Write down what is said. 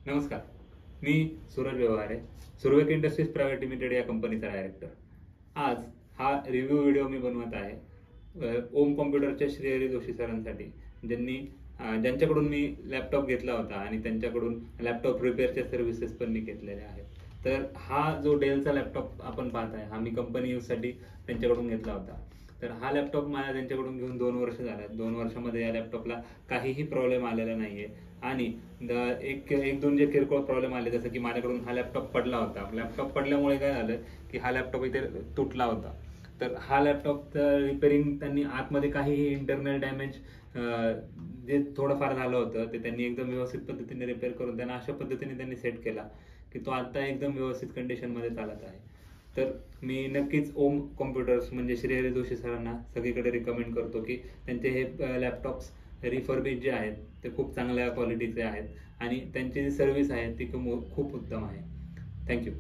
नमस्कार, मी सूरज व्यवहारे, सुरवेक industries private limited या कंपनीचा डायरेक्टर. आज हा रिव्ह्यू व्हिडिओ मी बनवत आहे ओम कॉम्प्युटरच्या श्रीहरी जोशी सरांसाठी, ज्यांच्याकडून मी लॅपटॉप घेतला होता आणि त्यांच्याकडून लॅपटॉप रिपेअरच्या सर्व्हिसेस पण मी घेतलेल्या आहेत. तर हा जो डेलचा लॅपटॉप आपण पाहत आहे, हा मी कंपनी यूजसाठी त्यांच्याकडून घेतला होता. तर हा लॅपटॉप मला त्यांच्याकडून घेऊन 2 वर्ष झाले. 2 वर्षामध्ये या लॅपटॉपला काहीही प्रॉब्लेम आलेला नाहीये. आणि एक दोन जे किरकोळ प्रॉब्लेम आले, जसं की माझ्याकडून हा लॅपटॉप पडला होता. लॅपटॉप पडल्यामुळे काय झालं की हा लॅपटॉप इथे तुटला होता. तर हा लॅपटॉप रिपेअरिंग त्यांनी आतमध्ये काहीही इंटरनल डॅमेज जे थोडंफार झालं होतं ते त्यांनी एकदम व्यवस्थित पद्धतीने रिपेअर करून त्यांना अशा पद्धतीने त्यांनी सेट केला की तो आता एकदम व्यवस्थित कंडिशनमध्ये चालत आहे. तर मी नक्कीच ओम कॉम्प्युटर्स म्हणजे श्रीहरी जोशी सरांना सगळीकडे रिकमेंड करतो की त्यांचे हे लॅपटॉप्स रिफर्बिश जे आहेत ते खूप चांगल्या क्वालिटीचे आहेत आणि त्यांची जी सर्व्हिस आहे ती खूप उत्तम आहे. थँक्यू.